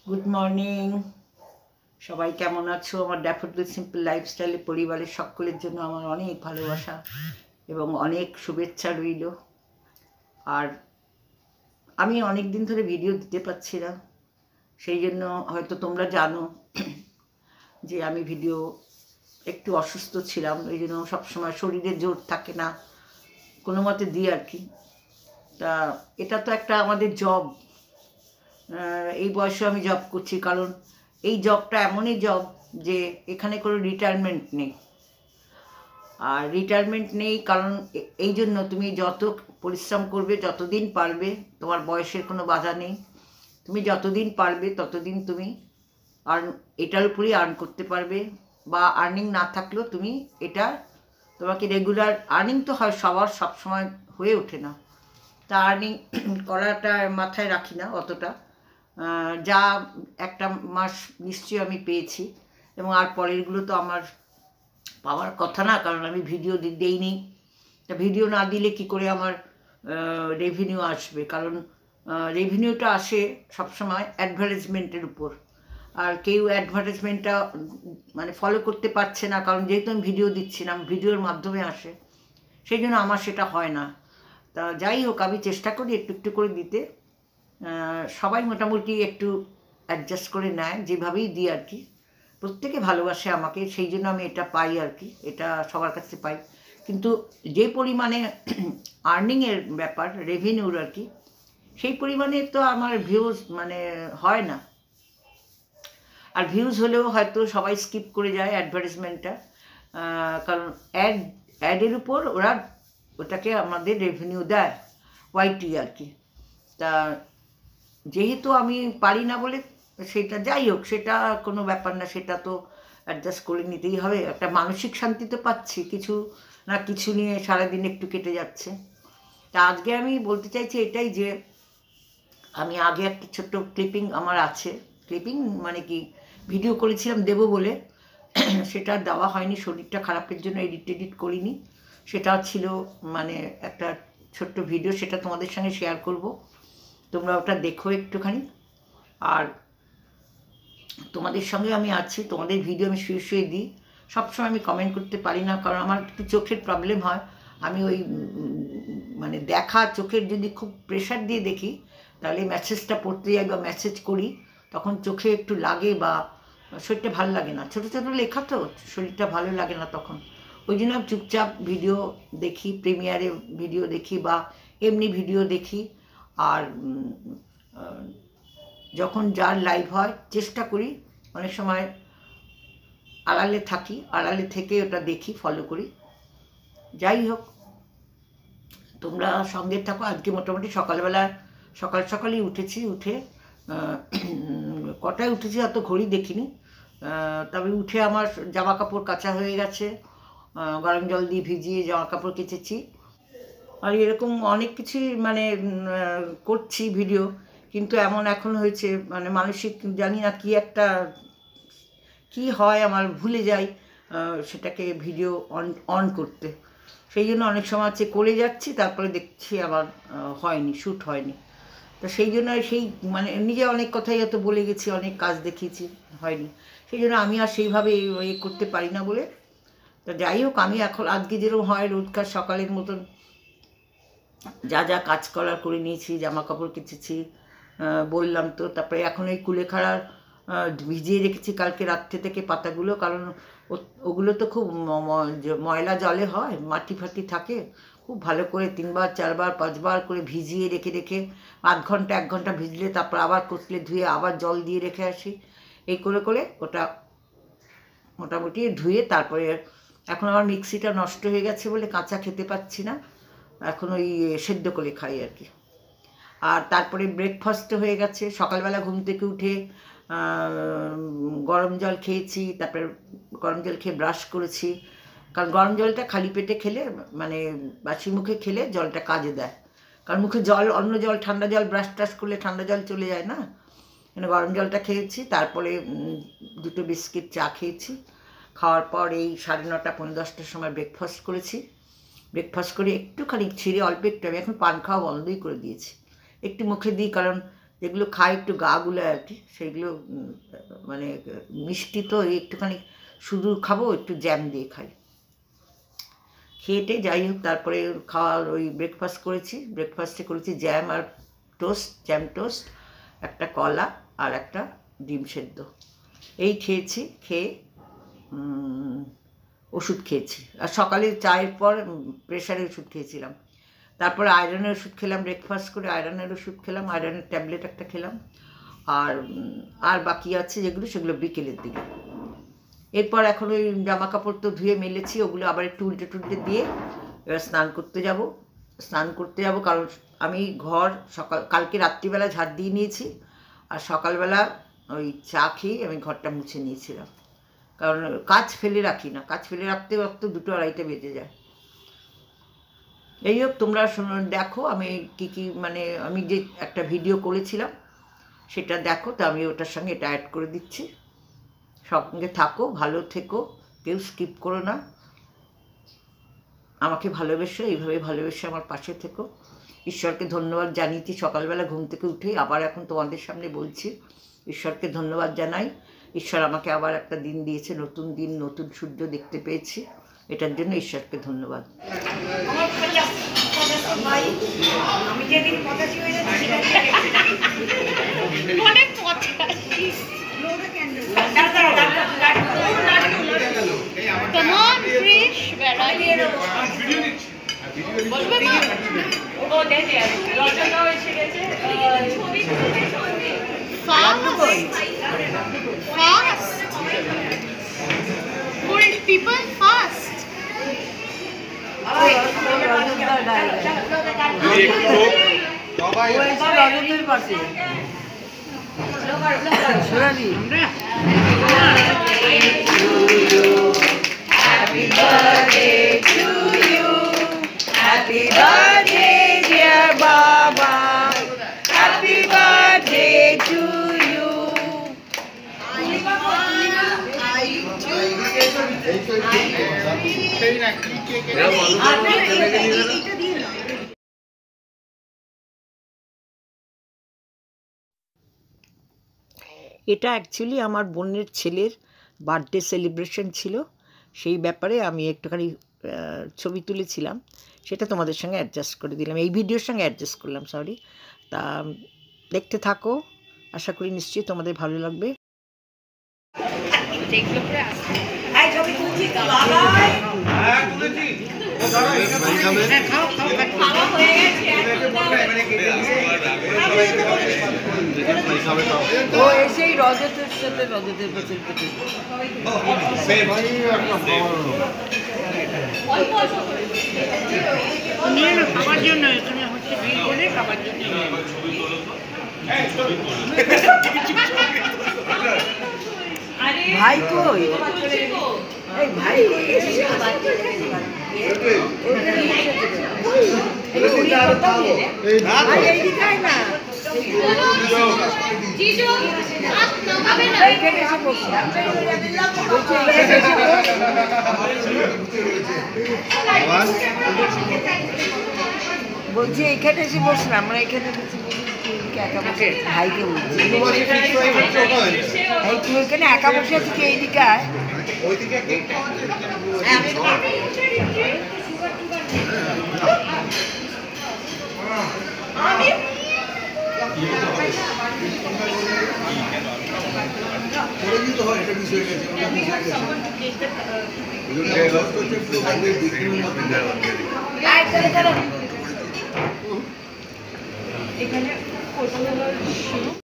Good morning. সবাই কেমন আছো? আমার ড্যাফোডিল সিম্পল লাইফস্টাইলে পরিবারের সকলের জন্য আমার অনেক ভালোবাসা এবং অনেক শুভেচ্ছা রইল। আর আমি অনেক দিন ধরে ভিডিও দিতে পারছি না, সেই জন্য হয়তো তোমরা জানো যে আমি ভিডিও একটু অসুস্থ ছিলাম, এই জন্য সবসময় শরীরে জোর থাকে না, কোনো মতে দিই আর কি। তা এটা তো একটা আমাদের জব, এই বয়সে আমি জব করছি, কারণ এই জবটা এমনই জব যে এখানে কোনো রিটায়ারমেন্ট নেই। আর রিটায়ারমেন্ট নেই কারণ এই জন্য তুমি যত পরিশ্রম করবে, যতদিন পারবে, তোমার বয়সের কোনো বাধা নেই, তুমি যতদিন পারবে ততদিন তুমি এটার উপরেই আর্ন করতে পারবে। বা আর্নিং না থাকলেও তুমি এটা তোমাকে রেগুলার আর্নিং তো হয় সবার, সবসময় হয়ে ওঠে না, তা আর্নিং করাটা মাথায় রাখি না অতটা। যা একটা মাস নিশ্চয়ই আমি পেয়েছি, এবং আর পরেরগুলো তো আমার পাওয়ার কথা না, কারণ আমি ভিডিও দিইনি। তা ভিডিও না দিলে কি করে আমার রেভিনিউ আসবে? কারণ রেভিনিউটা আসে সবসময় অ্যাডভার্টাইজমেন্টের উপর, আর কেউ অ্যাডভার্টাইজমেন্টটা মানে ফলো করতে পারছে না, কারণ যেহেতু আমি ভিডিও দিচ্ছি না, ভিডিওর মাধ্যমে আসে, সেই জন্য আমার সেটা হয় না। তা যাই হোক, আমি চেষ্টা করি একটু একটু করে দিতে। সবাই মোটামুটি একটু অ্যাডজাস্ট করে নেয় যেভাবেই দিই আর কি। প্রত্যেকে ভালোবাসে আমাকে, সেই জন্য আমি এটা পাই আর কি, এটা সবার কাছে পাই। কিন্তু যে পরিমাণে আর্নিংয়ের ব্যাপার, রেভিনিউর আর কি, সেই পরিমাণে তো আমার ভিউজ মানে হয় না। আর ভিউজ হলেও হয়তো সবাই স্কিপ করে যায় অ্যাডভার্টাইজমেন্টটা, কারণ অ্যাডের উপর ওরা ওটাকে আমাদের রেভিনিউ দেয়, ওয়াইটি আর কি। তা যেহেতু আমি পারি না বলে সেটা, যাই হোক, সেটা কোনো ব্যাপার না, সেটা তো অ্যাডজাস্ট করে নিতেই হবে। একটা মানসিক শান্তি তো পাচ্ছি, কিছু না কিছু নিয়ে সারাদিন একটু কেটে যাচ্ছে। তা আজকে আমি বলতে চাইছি এটাই যে আমি আগে একটা ছোট্ট ক্লিপিং আমার আছে, ক্লিপিং মানে কি, ভিডিও করেছিলাম দেবো বলে, সেটা দেওয়া হয়নি, শরীরটা খারাপের জন্য এডিট করিনি। সেটা ছিল মানে একটা ছোট্ট ভিডিও, সেটা তোমাদের সঙ্গে শেয়ার করব, তোমরা ওটা দেখো একটুখানি। আর তোমাদের সঙ্গে আমি আছি, তোমাদের ভিডিও আমি শুয়ে শুয়ে দিই, সবসময় আমি কমেন্ট করতে পারি না, কারণ আমার একটু চোখের প্রবলেম হয়। আমি ওই মানে দেখা চোখের যদি খুব প্রেশার দিয়ে দেখি, তাহলে মেসেজটা পড়তে যাই বা মেসেজ করি, তখন চোখে একটু লাগে বা শরীরটা ভালো লাগে না, ছোটো ছোটো লেখা তো শরীরটা ভালো লাগে না তখন। ওই জন্য আমি চুপচাপ ভিডিও দেখি, প্রিমিয়ারে ভিডিও দেখি বা এমনি ভিডিও দেখি। আর যখন যার লাইভ হয় চেষ্টা করি, অনেক সময় আড়ালে থাকি, আড়ালে থেকে ওটা দেখি, ফলো করি। যাই হোক, তোমরা সঙ্গে থাকো। আজকে মোটামুটি সকালবেলা সকালই উঠেছি, উঠে কটায় উঠেছি অত ঘড়ি দেখিনি, তবে উঠে আমার জামা কাপড় কাচা হয়ে গেছে, গরম জল দিয়ে ভিজিয়ে জামা কাপড় কেচেছি। আর এরকম অনেক কিছুই মানে করছি ভিডিও, কিন্তু এমন এখন হয়েছে মানে মানসিক জানি না কি একটা কি হয়, আমার ভুলে যাই সেটাকে ভিডিও অন করতে। সেই জন্য অনেক সময় হচ্ছে করে যাচ্ছি, তারপরে দেখছি আবার হয়নি, শ্যুট হয়নি। তো সেই জন্য সেই মানে নিজে অনেক কথাই হয়তো বলে গেছি, অনেক কাজ দেখিয়েছি, হয়নি। সেই জন্য আমি আর সেইভাবে করতে পারি না বলে। তো যাই হোক, আমি এখন আজকে যেরকম হয় রোজকার সকালের মতন যা যা কাজ করার করে নিয়েছি, জামা কাপড় কেচেছি, বললাম তো। তারপরে এখন ওই কুলেখাড়ার ভিজিয়ে রেখেছি কালকে রাত্রে থেকে পাতাগুলো, কারণ ওগুলো তো খুব ময়লা জলে হয়, মাটি ফাটি থাকে, খুব ভালো করে 3বার 4বার 5বার করে ভিজিয়ে রেখে রেখে আধ ঘন্টা 1 ঘন্টা ভিজলে তারপর আবার কচলে ধুয়ে আবার জল দিয়ে রেখে আসি। এই করে করে ওটা মোটামুটি ধুয়ে তারপরে, এখন আমার মিক্সিটা নষ্ট হয়ে গেছে বলে কাঁচা খেতে পাচ্ছি না, এখন ওই সেদ্ধ করে খাই আর কি। আর তারপরে ব্রেকফাস্ট হয়ে গেছে, সকালবেলা ঘুম থেকে উঠে গরম জল খেয়েছি, তারপরে গরম জল খেয়ে ব্রাশ করেছি, কারণ গরম জলটা খালি পেটে খেলে মানে বাসি মুখে খেলে জলটা কাজে দেয়, কারণ মুখে জল, অন্য জল, ঠান্ডা জল ব্রাশ টাশ করলে ঠান্ডা জল চলে যায় না, মানে গরম জলটা খেয়েছি। তারপরে 2টো বিস্কিট চা খেয়েছি, খাওয়ার পর এই 9:30 পৌনে 10টার সময় ব্রেকফাস্ট করেছি। ব্রেকফাস্ট করে একটুখানি ছিঁড়ে অল্প একটু, আমি এখন পান খাওয়া বন্ধই করে দিয়েছি, একটু মুখে দিই, কারণ যেগুলো খাই একটু গাগুলো আর কি, সেগুলো মানে মিষ্টি তো একটুখানি শুধু খাবো, একটু জ্যাম দিয়ে খাই। খেয়েটে যাই হোক, তারপরে খাওয়ার ওই ব্রেকফাস্ট করেছি। ব্রেকফাস্টে করেছি জ্যাম আর টোস্ট, জ্যাম টোস্ট, একটা কলা আর একটা ডিম সেদ্ধ, এই খেয়েছি। খেয়ে ওষুধ খেয়েছি। আর সকালে চায়ের পর প্রেশারের ওষুধ খেয়েছিলাম। তারপরে আয়রনের ওষুধ খেলাম, ব্রেকফাস্ট করে আয়রনের ওষুধ খেলাম, আয়রনের ট্যাবলেট একটা খেলাম। আর বাকি আছে যেগুলো, সেগুলো বিকেলের দিকে। এরপর এখন ওই জামা কাপড় তো ধুয়ে মেলেছি, ওগুলো আবার একটু উল্টে দিয়ে এবার স্নান করতে যাব। কারণ আমি ঘর কালকে রাত্রিবেলা ঝাড় দিয়ে নিয়েছি, আর সকালবেলা ওই চা খেয়ে আমি ঘরটা মুছে নিয়েছিলাম। কারণ কাজ ফেলে রাখি না, কাজ ফেলে রাখতে 2টো 2:30 বেজে যায়। এই হোক, তোমরা দেখো আমি কী মানে আমি যে একটা ভিডিও করেছিলাম সেটা দেখো, তো আমি ওটার সঙ্গে এটা অ্যাড করে দিচ্ছি। সঙ্গে থাকো, ভালো থেকো, কেউ স্কিপ করো না। আমাকে ভালোবেসো, এইভাবে ভালোবেসে আমার পাশে থেকো। ঈশ্বরকে ধন্যবাদ জানিয়েছি সকালবেলা ঘুম থেকে উঠেই, আবার এখন তোমাদের সামনে বলছি ঈশ্বরকে ধন্যবাদ জানাই। ঈশ্বর আমাকে আবার একটা দিন দিয়েছে, নতুন দিন, নতুন সূর্য দেখতে পেয়েছি, এটার জন্য ঈশ্বরকে ধন্যবাদ। আমি যেদিন Come on, Krish, where are you? বলবে মা? ও দেখে রজনীও এসে গেছে। Fast. Old people fast. রজনীর পাশে Happy birthday to you. Happy birthday, dear Baba. Happy birthday to you. এটা অ্যাকচুয়ালি আমার বোনের ছেলের বার্থডে সেলিব্রেশন ছিল, সেই ব্যাপারে আমি একটুখানি ছবি তুলেছিলাম, সেটা তোমাদের সঙ্গে অ্যাডজাস্ট করে দিলাম, এই ভিডিওর সঙ্গে অ্যাডজাস্ট করলাম, সরি। তা দেখতে থাকো, আশা করি নিশ্চয়ই তোমাদের ভালো লাগবে। ও এসেই রজতের সাথে রজতের বছর খাবার জন্য এখানে হচ্ছে বিল করে খাবার জন্য ভাই কই এই ভাই বলছি এইখানে এসে বসলাম, আমরা এখানে ভাইকে বলছি তুই এখানে একা বসে আছি, কে এইদিকে আয়। এখানে